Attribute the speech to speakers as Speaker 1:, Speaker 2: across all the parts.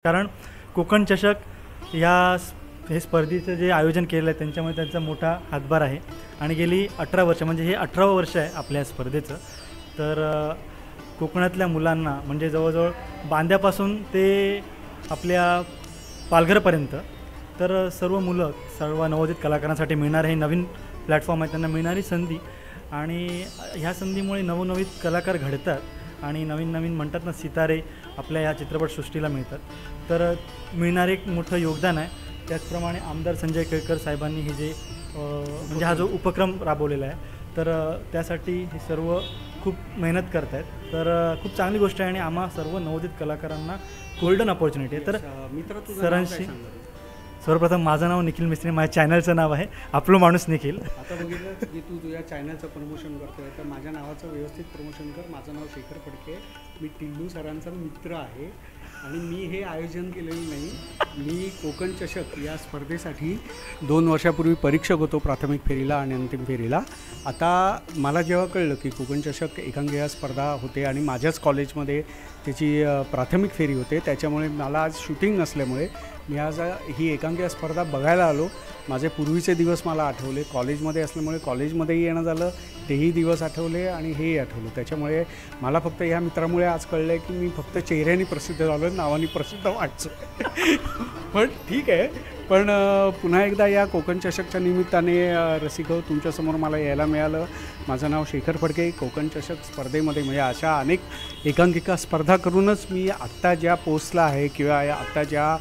Speaker 1: कारण कोकण चषक हे स्पर्धेचं जे आयोजन केलं आहे त्यांच्यामुळे त्यांचा मोठा हातभार आहे आणि गेली 18 वर्ष म्हणजे हे 18वं वर्ष आहे आपल्या स्पर्धेचं. तर कोकणातल्या मुलांना म्हणजे जवळजवळ बांद्यापासून ते आपल्या पालघरपर्यंत तर सर्व नवोदित कलाकारांसाठी मिळणारे हे नवीन प्लॅटफॉर्म आहे, त्यांना मिळणारी संधी आणि ह्या संधीमुळे नवनवीन कलाकार घडतात आणि नवीन नवीन म्हणतात ना सितारे आपल्या ह्या चित्रपटसृष्टीला मिळतात. तर मिळणारे एक मोठं योगदान आहे. त्याचप्रमाणे आमदार संजय केळकर साहेबांनी हे जे म्हणजे हा जो उपक्रम राबवलेला आहे तर त्यासाठी हे सर्व खूप मेहनत करत आहेत. तर खूप चांगली गोष्ट आहे आणि आम्हा सर्व नवोदित कलाकारांना गोल्डन अपॉर्च्युनिटी आहे. तर सरांशी सर्वप्रथम माझं नाव निखिल मिस्त्री, माझ्या चॅनलचं नाव आहे आपलं माणूस निखिल.
Speaker 2: आता बघितलं की तू तुझ्या चॅनलचं प्रमोशन करतोय तर माझ्या नावाचं व्यवस्थित प्रमोशन कर. माझं नाव शेखर फडके, मी टिल्लू सरांचा मित्र आहे आणि मी हे आयोजन केलेलं नाही. मी कोकण चषक या स्पर्धेसाठी 2 वर्षापूर्वी परीक्षक होतो, प्राथमिक फेरीला आणि अंतिम फेरीला. आता मला जेव्हा कळलं की कोकण चषक एकांगी स्पर्धा होते आणि माझ्याच कॉलेजमध्ये त्याची प्राथमिक फेरी होते, त्याच्यामुळे मला आज शूटिंग नसल्यामुळे मी आज ही एकांगी स्पर्धा बघायला आलो. माझे पूर्वीचे दिवस मला आठवले, कॉलेजमध्ये असल्यामुळे कॉलेजमध्येही येणं झालं, तेही दिवस आठवले आणि हेही आठवलं. त्याच्यामुळे मला फक्त ह्या मित्रामुळे आज कळलं आहे की मी फक्त चेहऱ्याने प्रसिद्ध झालो, नावाने प्रसिद्ध वाटतो. पण ठीक आहे. पण पुन्हा एकदा या कोकण चषकच्या निमित्ताने रसिक तुमच्यासमोर मला यायला मिळालं. माझं नाव शेखर फडके. कोकण चषक स्पर्धेमध्ये म्हणजे अशा अनेक एकांकिका स्पर्धा करूनच मी आत्ता ज्या पोचला आहे किंवा आत्ता ज्या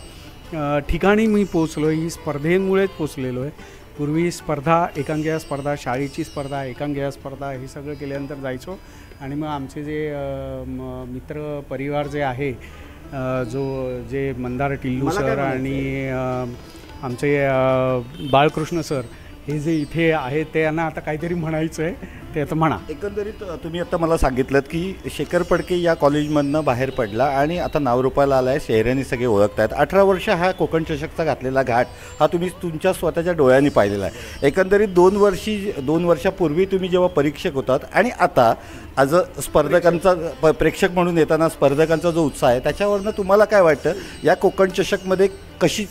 Speaker 2: ठिकाणी मी पोचलो ही स्पर्धेमुळेच पोचलेलो आहे. पूर्वी स्पर्धा एकांगी स्पर्धा, शाळेची स्पर्धा, एकांगी स्पर्धा हे सगळं केल्यानंतर जायचो आणि मग आमचे जे मित्र परिवार जे आहे जे मंदार टिल्लू सर आणि आमचे बाळकृष्ण सर हे जे इथे आहेत त्यांना आता काहीतरी म्हणायचं आहे ते आता म्हणा.
Speaker 3: एकंदरीत तुम्ही आता मला सांगितलं की शेखर फडके या कॉलेजमधनं बाहेर पडला आणि आता नावरूपाला आला आहे, शहरांनी सगळे ओळखत आहेत. 18 वर्ष हा कोकण चषकचा घातलेला घाट हा तुम्ही तुमच्या स्वतःच्या डोळ्यांनी पाहिलेला आहे. एकंदरीत 2 वर्षापूर्वी तुम्ही जेव्हा परीक्षक होतात आणि आता आज स्पर्धकांचा प्रेक्षक म्हणून येताना स्पर्धकांचा जो उत्साह आहे त्याच्यावरनं तुम्हाला काय वाटतं या कोकण चषकमध्ये कशी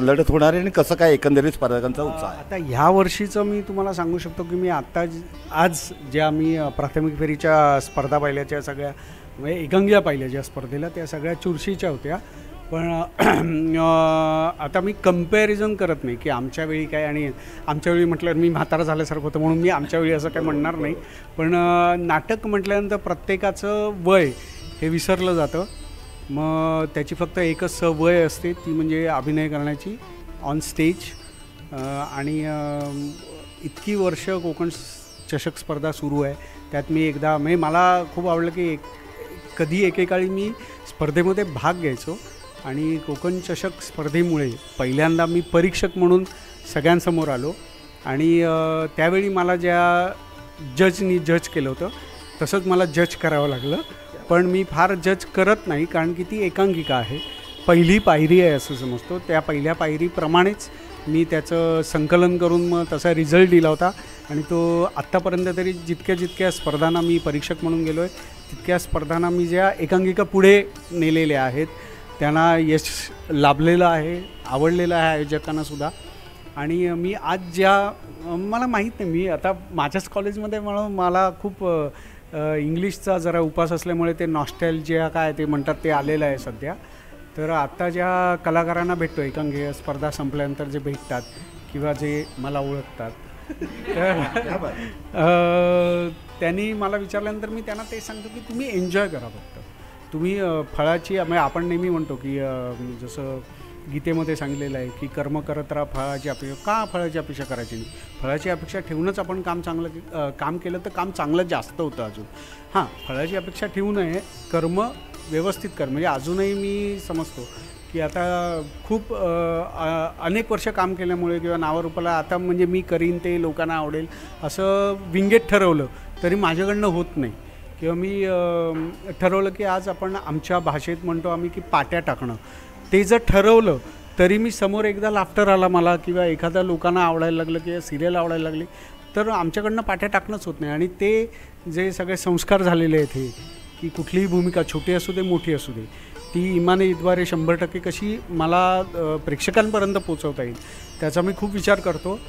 Speaker 3: लढत होणार आहे आणि कसं काय एकंदरीत स्पर्धकांचा उत्साह आहे?
Speaker 2: आता ह्या वर्षीचं मी तुम्हाला सांगू शकतो की मी आज ज्या मी प्राथमिक फेरीच्या स्पर्धा पाहिल्याच्या सगळ्या म्हणजे एकांगिया पाहिल्या ज्या स्पर्धेला त्या सगळ्या चुरशीच्या होत्या. पण आता मी कंपॅरिझन करत नाही की आमच्या वेळी काय आणि आमच्या वेळी म्हटल्यावर मी म्हातारा झाल्यासारखं होतं म्हणून मी आमच्या वेळी असं काय म्हणणार नाही. पण नाटक म्हटल्यानंतर प्रत्येकाचं वय हे विसरलं जातं. मग त्याची फक्त एकच वय असते ती म्हणजे अभिनय करण्याची ऑन स्टेज. आणि इतकी वर्ष कोकण चषक स्पर्धा सुरू आहे त्यात मी एकदा म्हणजे मला खूप आवडलं की कधी एकेकाळी मी स्पर्धेमध्ये भाग घ्यायचो आणि कोकण चषक स्पर्धेमुळे पहिल्यांदा मी परीक्षक म्हणून सगळ्यांसमोर आलो आणि त्यावेळी मला ज्या जजनी जज केलं होतं तसंच मला जज करावं लागलं. पण मी फार जज करत नाही कारण की ती एकांकिका आहे, पहिली पायरी आहे असं समजतो. त्या पहिल्या पायरीप्रमाणेच मी त्याचं संकलन करून मग तसा रिझल्ट दिला होता आणि तो आत्तापर्यंत तरी जितक्या स्पर्धांना मी परीक्षक म्हणून गेलो आहे तितक्या स्पर्धांना मी ज्या एकांकिका पुढे नेलेल्या आहेत त्यांना यश लाभलेलं आहे, आवडलेलं आहे आयोजकांनासुद्धा. आणि मी आज मला माहीत नाही, मी आता माझ्याच कॉलेजमध्ये मला खूप इंग्लिशचा जरा उपास असल्यामुळे ते नॉस्टॅल्जिया काय ते म्हणतात ते आलेलं आहे सध्या. तर आत्ता ज्या कलाकारांना भेटतो एकांगी स्पर्धा संपल्यानंतर जे भेटतात किंवा जे मला ओळखतात तर त्यांनी मला विचारल्यानंतर मी त्यांना ते सांगतो की तुम्ही एन्जॉय करा फक्त. तुम्ही फळाची म्हणजे आपण नेहमी म्हणतो की जसं गीतेमध्ये सांगितलेलं आहे की कर्म करत राहा, फळाची अपेक्षा का फळाची अपेक्षा करायची नाही. फळाची अपेक्षा ठेवूनच आपण काम केलं तर काम चांगलं जास्त होतं अजून. हां, फळाची अपेक्षा ठेवू नये, कर्म व्यवस्थित कर. म्हणजे अजूनही मी समजतो की आता खूप अनेक वर्ष काम केल्यामुळे किंवा नावारूपाला आता म्हणजे मी करीन ते लोकांना आवडेल असं विंगेट ठरवलं तरी माझ्याकडनं होत नाही. किंवा मी ठरवलं की आज आपण आमच्या भाषेत म्हणतो आम्ही की पाट्या टाकणं, ते जर ठरवलं तरी मी समोर एकदा लाफ्टर आला मला किंवा एखाद्या लोकांना आवडायला लागलं किंवा सिरियल आवडायला लागली तर आमच्याकडनं पाट्या टाकणंच होत नाही. आणि ते जे सगळे संस्कार झालेले आहेत हे की कुठलीही भूमिका छोटी असू दे मोठी असू दे ती इमाने इद्वारे 100% कशी मला प्रेक्षकांपर्यंत पोचवता येईल त्याचा मी खूप विचार करतो.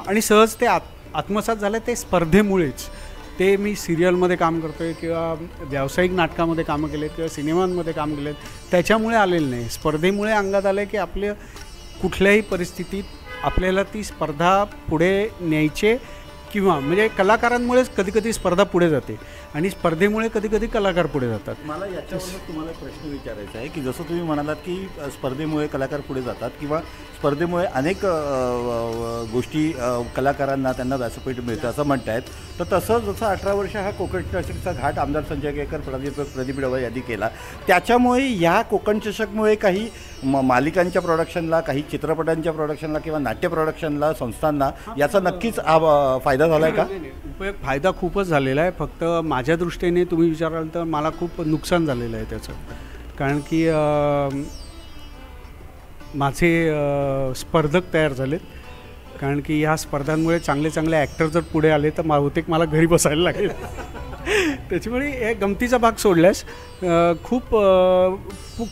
Speaker 2: आणि सहज ते आत्मसात झालं ते स्पर्धेमुळेच. ते मी सिरियलमध्ये काम करतो आहे किंवा व्यावसायिक नाटकामध्ये कामं केलेत किंवा सिनेमांमध्ये काम केलेत त्याच्यामुळे आलेलं नाही. स्पर्धेमुळे अंगात आलं की आपल्या कुठल्याही परिस्थितीत आपल्याला ती स्पर्धा पुढे न्यायचे किंवा म्हणजे कलाकारांमुळेच कधीकधी स्पर्धा पुढे जाते आणि स्पर्धेमुळे कधीकधी कलाकार पुढे जातात.
Speaker 3: मला याच्यावरून तुम्हाला एक प्रश्न विचारायचा आहे की जसं तुम्ही म्हणालात की स्पर्धेमुळे कलाकार पुढे जातात किंवा स्पर्धेमुळे अनेक गोष्टी कलाकारांना त्यांना व्यासपीठ मिळतं असं म्हणतायत, तर तसं जसं 18 वर्ष हा कोकण चषकचा घाट आमदार संजय केळकर प्रदीप डवळे यांनी केला, त्याच्यामुळे या कोकण चषकमुळे काही मालिकांच्या प्रोडक्शनला, काही चित्रपटांच्या प्रोडक्शनला किंवा नाट्य प्रोडक्शनला, संस्थांना याचा नक्कीच फायदा झाला आहे का?
Speaker 2: उपयोग फायदा खूपच झालेला आहे. फक्त माझ्या दृष्टीने तुम्ही विचाराल तर मला खूप नुकसान झालेलं आहे त्याचं. कारण की माझे स्पर्धक तयार झालेत. कारण की ह्या स्पर्धांमुळे चांगले चांगले ॲक्टर जर पुढे आले तर बहुतेक मला घरी बसायला लागेल. त्याच्यामुळे या गमतीचा भाग सोडल्यास खूप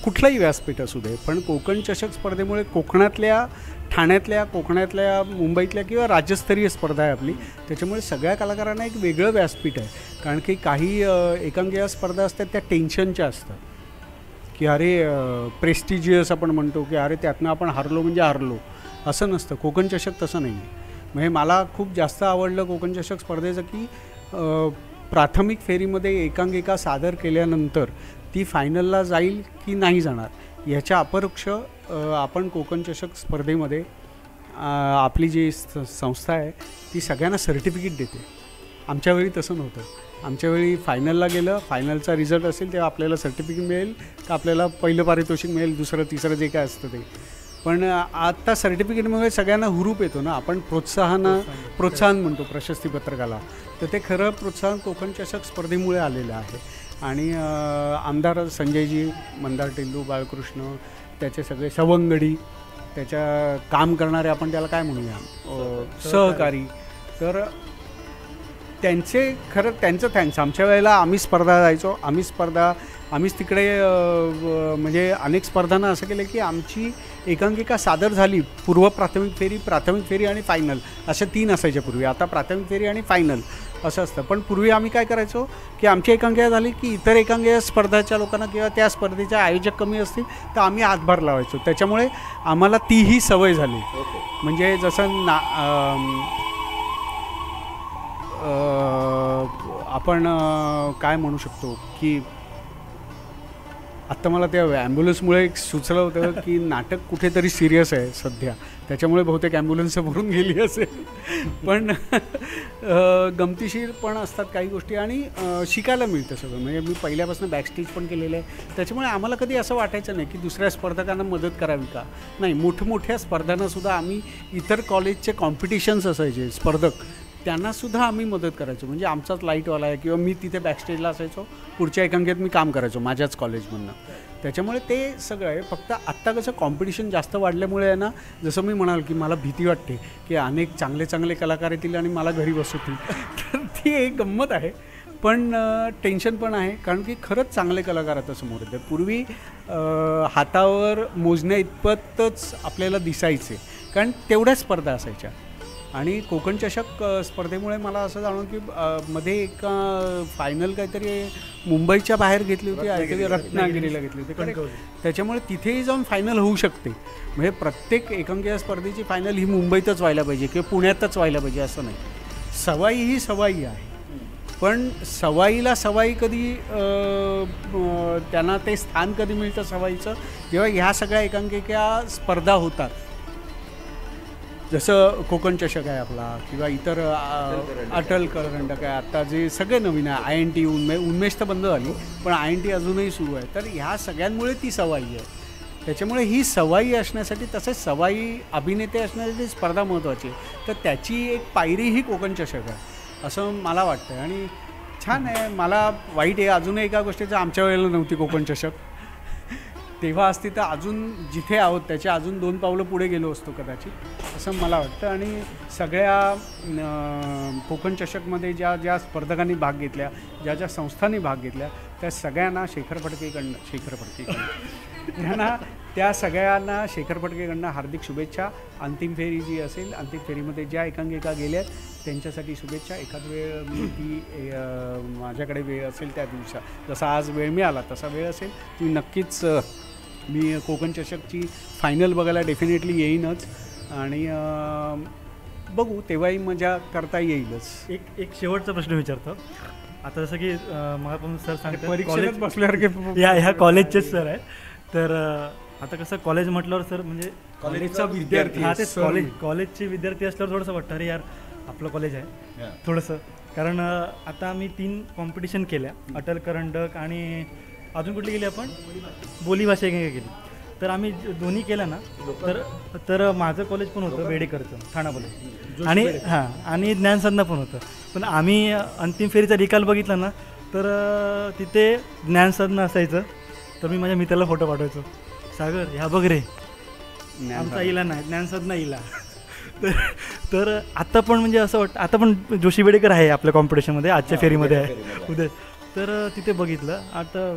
Speaker 2: कुठलाही व्यासपीठ असू दे, पण कोकण चषक स्पर्धेमुळे कोकणातल्या, ठाण्यातल्या, कोकणातल्या, मुंबईतल्या किंवा राज्यस्तरीय स्पर्धा आहे आपली, त्याच्यामुळे सगळ्या कलाकारांना एक वेगळं व्यासपीठ आहे. कारण की काही एकांकिका स्पर्धा असतात त्या टेन्शनच्या असतात की अरे प्रेस्टिजियस आपण म्हणतो की अरे त्यातनं आपण हारलो म्हणजे हारलो, असं नसतं. कोकण चषक तसं नाही आहे. म्हणजे मला खूप जास्त आवडलं कोकण चषक स्पर्धेचं की प्राथमिक फेरीमध्ये एकांकिका सादर केल्यानंतर ती फायनलला जाईल की नाही जाणार याच्या अपरोक्ष आपण कोकण चषक स्पर्धेमध्ये आपली जी संस्था आहे ती सगळ्यांना सर्टिफिकेट देते. आमच्या वेळी तसं नव्हतं. आमच्या वेळी फायनलला गेलं, फायनलचा रिझल्ट असेल तेव्हा आपल्याला सर्टिफिकेट मिळेल का आपल्याला पहिलं पारितोषिक मिळेल, दुसरं तिसरं जे काय असतं ते. पण आत्ता सर्टिफिकेटमुळे सगळ्यांना हुरूप येतो ना. आपण प्रोत्साहन म्हणतो प्रशस्तीपत्रकाला, तर ते खरं प्रोत्साहन कोकण चषक स्पर्धेमुळे आलेलं आहे. आणि आमदार संजयजी, मंदार टेंडू, बाळकृष्ण, त्याचे सगळे सवंगडी, त्याच्या काम करणारे आपण त्याला काय म्हणूया सहकारी, तर त्यांचे खरं त्यांचं थँक्स. आमच्या वेळेला आम्ही स्पर्धा जायचो, आम्हीच तिकडे म्हणजे अनेक स्पर्धांना असं केलं की आमची एकांकिका सादर झाली, पूर्व प्राथमिक फेरी आणि फायनल अशा 3 असायच्या पूर्वी. आता प्राथमिक फेरी आणि फायनल असं असतं. पण पूर्वी आम्ही काय करायचो की आमची एकांकिका झाली की इतर एकांकिका स्पर्धाच्या लोकांना किंवा त्या स्पर्धेचे आयोजक कमी असतील तर आम्ही हातभार लावायचो. त्याच्यामुळे आम्हाला तीही सवय झाली. म्हणजे जसं आपण काय म्हणू शकतो की आत्ता मला त्या ॲम्ब्युलन्समुळे एक सुचलं होतं की नाटक कुठेतरी सिरियस आहे सध्या, त्याच्यामुळे बहुतेक ॲम्ब्युलन्स भरून गेली असेल. पण गमतीशीर पण असतात काही गोष्टी आणि शिकायला मिळतं सगळं. म्हणजे मी पहिल्यापासून बॅकस्टेज पण केलेलं आहे, त्याच्यामुळे आम्हाला कधी असं वाटायचं नाही की दुसऱ्या स्पर्धकांना मदत करावी का. नाही, मोठमोठ्या स्पर्धांनासुद्धा आम्ही, इतर कॉलेजचे कॉम्पिटिशन्स असायचे स्पर्धक, त्यांनासुद्धा आम्ही मदत करायचो. म्हणजे आमचाच लाईटवाला आहे किंवा मी तिथे बॅकस्टेजला असायचो, पुढच्या एकांकिकेत मी काम करायचो माझ्याच कॉलेजमधनं. त्याच्यामुळे ते सगळं आहे. फक्त आत्ता कसं कॉम्पिटिशन जास्त वाढल्यामुळे आहे ना, जसं मी म्हणाल की मला भीती वाटते की अनेक चांगले कलाकार येतील आणि मला घरी बसवतील. तर ती एक गंमत आहे, पण टेन्शन पण आहे. कारण की खरंच चांगले कलाकार आता समोर येतात. पूर्वी हातावर मोजण्या इतपतच आपल्याला दिसायचे, कारण तेवढ्या स्पर्धा असायच्या. आणि कोकण चषक स्पर्धेमुळे मला असं जाणवलं की मध्ये एक फायनल काहीतरी मुंबईच्या बाहेर घेतली होती, रत्नागिरीला घेतली होती. त्याच्यामुळे तिथेही जाऊन फायनल होऊ शकते. म्हणजे प्रत्येक एकांकिका स्पर्धेची फायनल ही मुंबईतच व्हायला पाहिजे किंवा पुण्यातच व्हायला पाहिजे असं नाही. सवाई ही सवाई आहे, पण सवाईला सवाई कधी त्यांना ते स्थान कधी मिळतं सवाईचं, जेव्हा ह्या सगळ्या एकांकिका स्पर्धा होतात. जसं कोकण चषक आहे आपला किंवा इतर अटल करंडक आहे, आत्ता जे सगळे नवीन आहे, INT उन्मेष तर बंद झाली, पण INT अजूनही सुरू आहे. तर ह्या सगळ्यांमुळे ती सवाई आहे. त्याच्यामुळे ही सवाई असण्यासाठी, तसेच सवाई अभिनेते असण्यासाठी स्पर्धा महत्त्वाची आहे. तर त्याची एक पायरी ही कोकण चषक आहे असं मला वाटतं. आणि छान आहे. मला वाईट आहे अजूनही एका गोष्टीचं, आमच्या वेळेला नव्हती कोकण चषक. तेव्हा असती तर अजून जिथे आहोत त्याच्या अजून 2 पावलं पुढे गेलो असतो कदाचित, असं मला वाटतं. आणि सगळ्या कोकण चषकमध्ये ज्या ज्या स्पर्धकांनी भाग घेतल्या, ज्या ज्या संस्थांनी भाग घेतल्या, त्या सगळ्यांना शेखर फडकेकडनं त्या सगळ्यांना शेखर फडकेकडनं हार्दिक शुभेच्छा. अंतिम फेरी जी असेल, अंतिम फेरीमध्ये ज्या एकांकिका गेल्यात त्यांच्यासाठी शुभेच्छा. एखाद वेळ ती माझ्याकडे वेळ असेल त्या दिवसात, जसा आज वेळ मिळाला तसा वेळ असेल ती नक्कीच मी कोकण चषकची फायनल बघायला डेफिनेटली येईनच. आणि बघू तेव्हाही मजा करता येईलच.
Speaker 1: एक शेवटचा प्रश्न विचारतो. आता जसं की मला सर सांगतात
Speaker 2: परीक्षेत बसल्यासारखे
Speaker 1: ह्या कॉलेजचेच सर आहेत. तर आता कसं कॉलेज म्हटल्यावर सर म्हणजे
Speaker 2: कॉलेजचा विद्यार्थी,
Speaker 1: हा तेच कॉलेजचे विद्यार्थी असल्यावर थोडंसं वाटतं अरे यार आपलं कॉलेज आहे थोडंसं. कारण आता आम्ही 3 कॉम्पिटिशन केल्या, अटल करंडक आणि अजून कुठली गेली आपण बोली भाषा एकांकिका केली. तर आम्ही दोन्ही केल्या ना, तर माझं कॉलेज पण होतं वेडेकरचं ठाणा कॉलेज, आणि आणि ज्ञानसाधना पण होतं. पण आम्ही अंतिम फेरीचा निकाल बघितला ना, तर तिथे ज्ञानसाधना असायचं. तर मी माझ्या मित्राला फोटो पाठवायचो, सागर ह्या बघ रे आमचा इला नाही, ज्ञानसाधना इला. तर आता पण म्हणजे असं वाटतं, आता पण जोशी बेडेकर आहे आपल्या कॉम्पिटिशनमध्ये, आजच्या फेरीमध्ये आहे उद्या. तर तिथे बघितलं, आता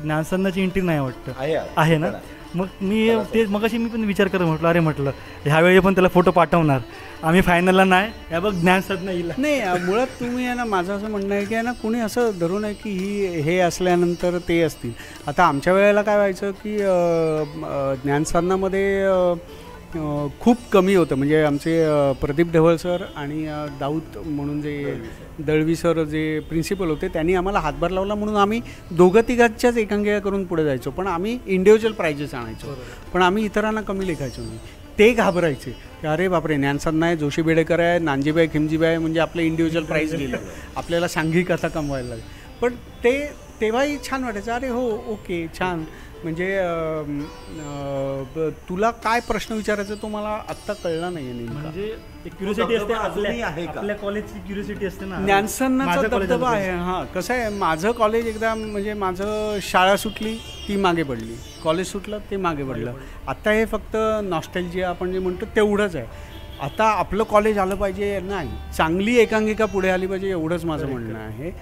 Speaker 1: ज्ञानसाधनाची एंट्री नाही वाटतं आहे ना. मग मी ते मगाशी मी पण विचार करत म्हटलं ह्यावेळी पण त्याला फोटो पाठवणार, आम्ही फायनलला नाही, या बघ ज्ञानसाधना येईल.
Speaker 2: नाही, मुळात तुम्ही आहे ना, माझं असं म्हणणं आहे की आहे ना, कुणी असं धरू नये की हे असल्यानंतर ते असतील. आता आमच्या वेळेला काय व्हायचं की ज्ञानसाधनामध्ये खूप कमी होतं. म्हणजे आमचे प्रदीप ढवळ सर आणि दाऊद म्हणून जे दळवी सर जे प्रिन्सिपल होते, त्यांनी आम्हाला हातभार लावला म्हणून आम्ही 2-3च्याच एकांकिका करून पुढे जायचो. पण आम्ही इंडिव्हिज्युअल प्राइजेस आणायचो, पण आम्ही इतरांना कमी लेखायचो नाही. ते घाबरायचे की अरे बापरे, ज्ञानसाधना आहे, जोशी बेडेकर आहे, नानजीबाई खिमजीबाई आहे, म्हणजे आपलं इंडिव्हिज्युअल प्राईज गेलं, आपल्याला सांघिक कथा कमवायला लागेल. पण तेव्हाही छान वाटायचं, अरे हो ओके छान. म्हणजे तुला काय प्रश्न विचारायचा तो मला आत्ता कळला नाही आहे.
Speaker 1: म्हणजे एक क्युरिओसिटी असते आपल्या कॉलेजची क्युरिओसिटी असते ना,
Speaker 2: ज्ञानसाधनाचा दबदबा आहे. हां, कसं आहे, माझं कॉलेज एकदा म्हणजे माझं शाळा सुटली ती मागे पडली, कॉलेज सुटलं ते मागे पडलं. आता हे फक्त नॉस्टॅल्जिया आपण जे म्हणतो तेवढंच आहे. आता आपलं कॉलेज आलं पाहिजे, नाही चांगली एकांकिका पुढे आली पाहिजे, एवढंच माझं म्हणणं आहे.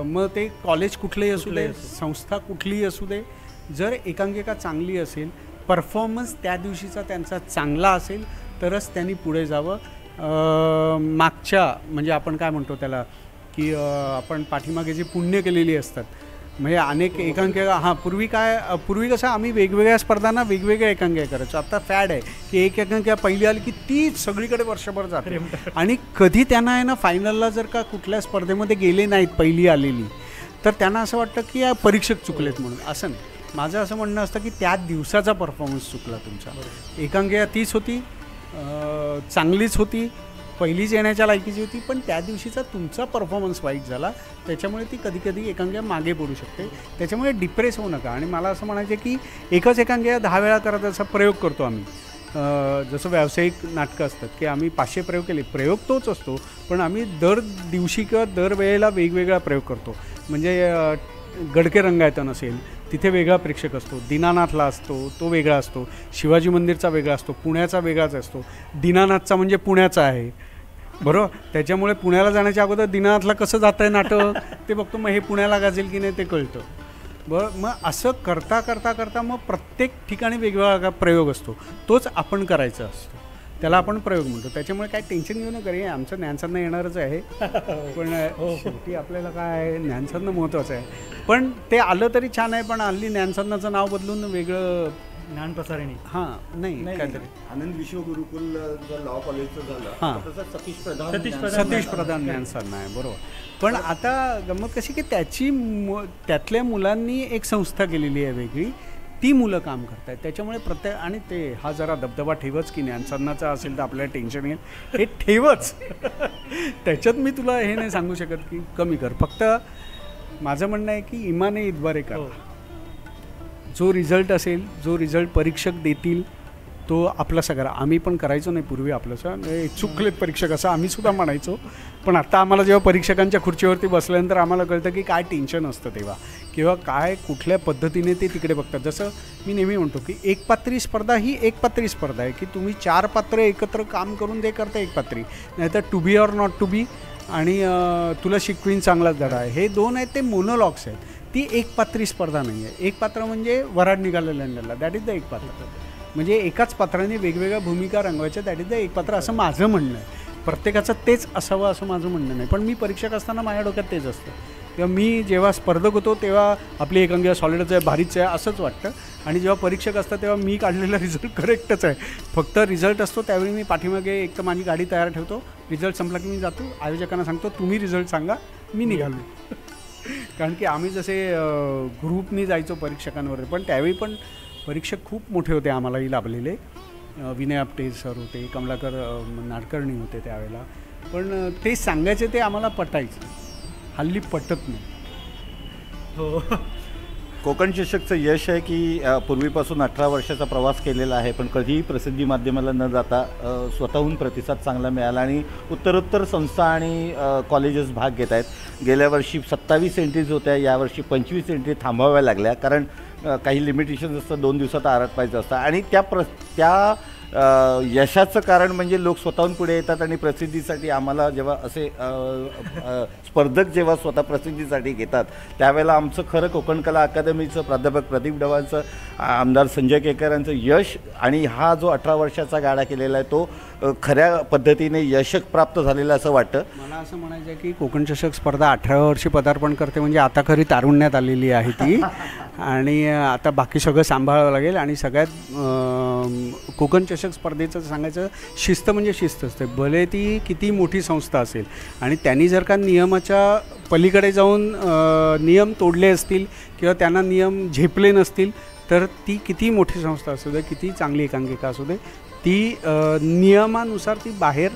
Speaker 2: मग ते कॉलेज कुठलंही असू दे, संस्था कुठलीही असू दे, जर एकांकिका चांगली असेल, परफॉर्मन्स त्या दिवशीचा त्यांचा चांगला असेल तरच त्यांनी पुढे जावं. मागच्या म्हणजे आपण काय म्हणतो त्याला की आपण पाठीमागे जी पुण्य केलेली असतात, म्हणजे अनेक एकांकिका पूर्वी कसं आम्ही वेगवेगळ्या स्पर्धांना वेगवेगळ्या एकांकिका करायचो. आता फॅड आहे की एक एकांकिका पहिली आली की ती सगळीकडे वर्षभर जाते, आणि कधी त्यांना आहे ना फायनलला जर का कुठल्या स्पर्धेमध्ये गेले नाहीत पहिली आलेली, तर त्यांना असं वाटतं की या परीक्षक चुकलेत म्हणून. असं नाही, माझं असं म्हणणं असतं की त्या दिवसाचा परफॉर्मन्स चुकला तुमचा. एकांकिका तीच होती, चांगलीच होती, पहिलीच येण्याच्या लायकीची होती, पण त्या दिवशीचा तुमचा परफॉर्मन्स वाईट झाला, त्याच्यामुळे ती कधी कधी एकांकिका मागे पडू शकते. त्याच्यामुळे डिप्रेस होऊ नका. आणि मला असं म्हणायचं की एकच एकांकिका 10 वेळा करत असा प्रयोग करतो आम्ही. जसं व्यावसायिक नाटकं असतात की आम्ही 500 प्रयोग केले, प्रयोग तोच असतो, पण आम्ही दर दिवशी किंवा दर वेळेला वेगवेगळा प्रयोग करतो. म्हणजे गडके रंगायतन असेल तिथे वेगळा प्रेक्षक असतो, दीनानाथला असतो तो वेगळा असतो, शिवाजी मंदिरचा वेगळा असतो, पुण्याचा वेगळाच असतो. दीनानाथचा म्हणजे पुण्याचा आहे, बरोबर, त्याच्यामुळे पुण्याला जाण्याच्या अगोदर दीनानाथला कसं जातं आहे नाटक ते बघतो, मग हे पुण्याला गाजेल की नाही ते कळतं. बरं, मग असं करता करता करता मग प्रत्येक ठिकाणी वेगवेगळा प्रयोग असतो, तोच आपण करायचा असतो, त्याला आपण प्रयोग म्हणतो. त्याच्यामुळे काय टेन्शन घेऊ नका रे, आमचं ज्ञानसाधना येणारच आहे. पण शेवटी आपल्याला काय ज्ञानसाधना महत्त्वाचं आहे. पण ते आलं तरी छान आहे, पण हल्ली ज्ञानसाधनाचं नाव बदलून वेगळं ज्ञान प्रसारिणी, हां नाही काहीतरी
Speaker 3: आनंद विश्व गुरुकुल लॉ कॉलेजचं झालं,
Speaker 2: हां सतीश प्रधान ज्ञानसाधना आहे, बरोबर. पण आता गंमत कशी की त्यातल्या मुलांनी एक संस्था केलेली आहे वेगळी, ती मुलं काम करत आहेत. त्याच्यामुळे प्रत्येक, आणि ते हा जरा दबदबा ठेवच की ज्ञानसाधनाचा असेल तर आपल्याला टेन्शन येईल, हे ठेवच. त्याच्यात मी तुला हे नाही सांगू शकत की कमी कर. फक्त माझं म्हणणं आहे की इमाने इतबारे कर. जो रिझल्ट असेल, जो रिझल्ट परीक्षक देतील तो आपलासा करा. आम्ही पण करायचो नाही पूर्वी आपलंसं, चुकलेत परीक्षक असं आम्हीसुद्धा म्हणायचो. पण आत्ता आम्हाला जेव्हा परीक्षकांच्या खुर्चीवरती बसल्यानंतर आम्हाला कळतं की काय टेन्शन असतं तेव्हा, किंवा काय कुठल्या पद्धतीने ते तिकडे बघतात. जसं मी नेहमी म्हणतो की एकपात्री स्पर्धा ही एकपात्री स्पर्धा आहे, की तुम्ही 4 पात्र एकत्र काम करून ते करता एकपात्री. नाहीतर to be or not to be आणि तुला शिकवीन चांगलाच धडा आहे, हे 2 आहेत ते मोनोलॉग्स आहेत. ती एकपात्री स्पर्धा नाही आहे. एक पात्र म्हणजे वराड निघालं लंडनला, दॅट इज द एक पात्र. म्हणजे एकाच पात्राने वेगवेगळ्या भूमिका रंगवायच्या, दॅट इज द एक पात्र, असं माझं म्हणणं आहे. प्रत्येकाचं तेच असावं असं माझं म्हणणं नाही, पण मी परीक्षक असताना माझ्या डोक्यात तेच असतं. किंवा मी जेव्हा स्पर्धक होतो तेव्हा आपली एकांगी सॉलिडच आहे, भारीच आहे असंच वाटतं. आणि जेव्हा परीक्षक असतं तेव्हा मी काढलेला रिझल्ट करेक्टच आहे. फक्त रिझल्ट असतो त्यावेळी मी पाठीमागे एक तर माझी गाडी तयार ठेवतो, रिझल्ट संपला की मी जातो, आयोजकांना सांगतो तुम्ही रिझल्ट सांगा, मी निघालो. कारण की आम्ही जसे ग्रुपनी जायचो परीक्षकांवर, पण त्यावेळी पण परीक्षक खूप मोठे होते आम्हालाही लाभलेले. विनय आपटे सर होते, कमलाकर नाडकर्णी होते त्यावेळेला. पण ते सांगायचे ते आम्हाला पटायचं, हल्ली पटत नाही.
Speaker 1: हो.
Speaker 3: कोकण चषकचं यश आहे की पूर्वीपासून 18 वर्षाचा प्रवास केलेला आहे, पण कधीही प्रसिद्धी माध्यमाला न जाता स्वतःहून प्रतिसाद चांगला मिळाला आणि उत्तरोत्तर संस्था आणि कॉलेजेस भाग घेत आहेत. गेल्या वर्षी 27 एंट्रीज होत्या, यावर्षी 25 एंट्री थांबवाव्या लागल्या, कारण काही लिमिटेशन्स असतं, 2 दिवसात आरत पाहिजे असतं. आणि त्या यशाचं कारण म्हणजे लोक स्वतःहून पुढे येतात आणि प्रसिद्धीसाठी आम्हाला जेव्हा असे स्पर्धक जेव्हा स्वतः प्रसिद्धीसाठी घेतात त्यावेळेला आमचं खरं कोकण कला अकादमीचं प्राध्यापक प्रदीप डवांचं, आमदार संजय केकरांचं यश आणि हा जो 18 वर्षाचा गाडा केलेला आहे तो खऱ्या पद्धतीने यशक प्राप्त झालेलं असं वाटतं.
Speaker 2: मला असं म्हणायचं आहे की कोकण चषक स्पर्धा 18 वर्षी पदार्पण करते, म्हणजे आता खरी तारुण्यात आलेली आहे ती. आणि आता बाकी सगळं सांभाळावं लागेल. आणि सगळ्यात कोकण चषक स्पर्धेचं सांगायचं, शिस्त म्हणजे शिस्त असते, भले ती किती मोठी संस्था असेल. आणि त्यांनी जर का नियमाच्या पलीकडे जाऊन नियम तोडले असतील किंवा त्यांना नियम झेपले नसतील तर ती किती मोठी संस्था असू दे, किती चांगली एकांकिका असू दे, ती नियमानुसार ती बाहेर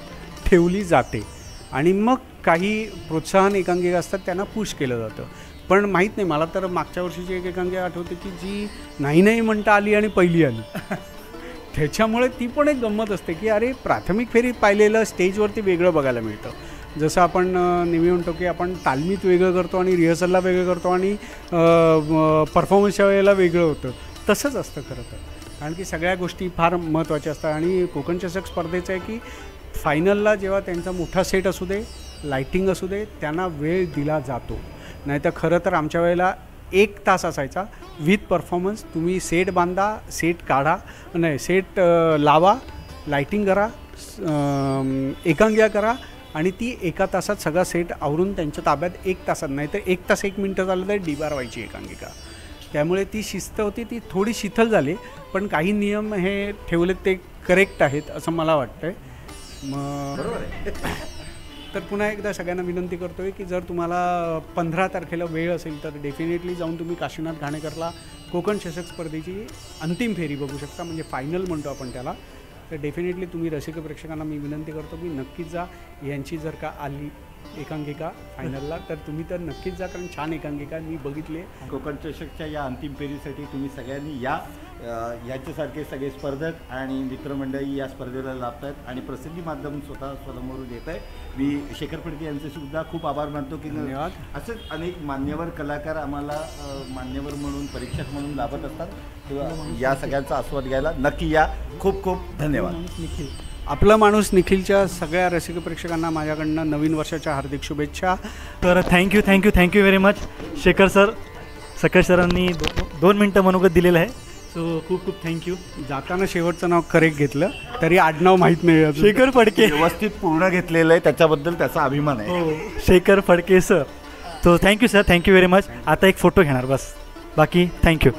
Speaker 2: ठेवली जाते. आणि मग काही प्रोत्साहन एकांकिका असतात त्यांना पुश केलं जातं. पण माहीत नाही, मला तर मागच्या वर्षीची एक एकांकिका आठवते की जी नाही म्हणता आली आणि पहिली आली. त्याच्यामुळे ती पण एक गंमत असते की अरे प्राथमिक फेरीत पाहिलेलं स्टेजवरती वेगळं बघायला मिळतं. जसं आपण नेहमी म्हणतो की आपण तालमीत वेगळं करतो आणि रिहर्सलला वेगळं करतो आणि परफॉर्मन्सच्या वेळेला वेगळं होतं, तसंच असतं खरं तर. कारण की सगळ्या गोष्टी फार महत्त्वाच्या असतात. आणि कोकण चषक स्पर्धेचं आहे की फायनलला जेव्हा त्यांचा मोठा सेट असू दे, लाईटिंग असू दे, त्यांना वेळ दिला जातो. नाही तर खरं तर आमच्या वेळेला 1 तास असायचा विथ परफॉर्मन्स. तुम्ही सेट बांधा, सेट काढा, नाही सेट लावा, लाईटिंग करा, एकांकिका करा आणि ती 1 तासात सगळा सेट आवरून त्यांच्या ताब्यात 1 तासात, नाही तर 1 तास 1 मिनटं झालं तर डिबार व्हायची एकांकिका. त्यामुळे ती शिस्त होती, ती थोडी शिथिल झाली. पण काही नियम हे ठेवलेत ते करेक्ट आहेत असं मला वाटतं आहे. मग तर पुन्हा एकदा सगळ्यांना विनंती करतो आहे की जर तुम्हाला 15 तारखेला वेळ असेल तर डेफिनेटली जाऊन तुम्ही काशीनाथ घाणेकरला कोकण चषक स्पर्धेची अंतिम फेरी बघू शकता, म्हणजे फायनल म्हणतो आपण त्याला. तर डेफिनेटली तुम्ही रसिक प्रेक्षकांना मी विनंती करतो की नक्कीच जा. यांची जर का आली एकांकिका फायनलला तर तुम्ही तर नक्कीच जा, कारण छान एकांकिका मी बघितली आहे.
Speaker 3: कोकण चषकच्या या अंतिम फेरीसाठी तुम्ही सगळ्यांनी याच्यासारखे सगळे स्पर्धक आणि मित्रमंडळी या स्पर्धेला लाभत आहेत आणि प्रसिद्धी माध्यम स्वतः समोरून येत आहे. मी शेखर फडके यांचे सुद्धा खूप आभार मानतो की
Speaker 2: धन्यवाद.
Speaker 3: असेच अनेक मान्यवर कलाकार आम्हाला मान्यवर म्हणून परीक्षक म्हणून लाभत असतात. किंवा या सगळ्यांचा आस्वाद घ्यायला नक्की या. खूप खूप धन्यवाद.
Speaker 2: निखिल, आपला माणूस निखिलच्या सगळ्या रसिक प्रेक्षकांना माझ्याकडनं नवीन वर्षाच्या हार्दिक शुभेच्छा.
Speaker 1: तर thank you very much Shekhar sir. Sakash सरांनी 2 मिनटं मनोगत दिलेलं आहे, सो खूप थँक्यू.
Speaker 2: जाताना शेवटचं नाव करेक्ट घेतलं तरी आडनाव माहीत नाही.
Speaker 1: शेखर फडके
Speaker 3: व्यवस्थित पूर्ण घेतलेलं आहे, त्याच्याबद्दल त्याचा अभिमान आहे.
Speaker 1: हो, शेखर फडके सर. तो thank you sir, thank you very much. आता एक फोटो घेणार बस, बाकी थँक्यू.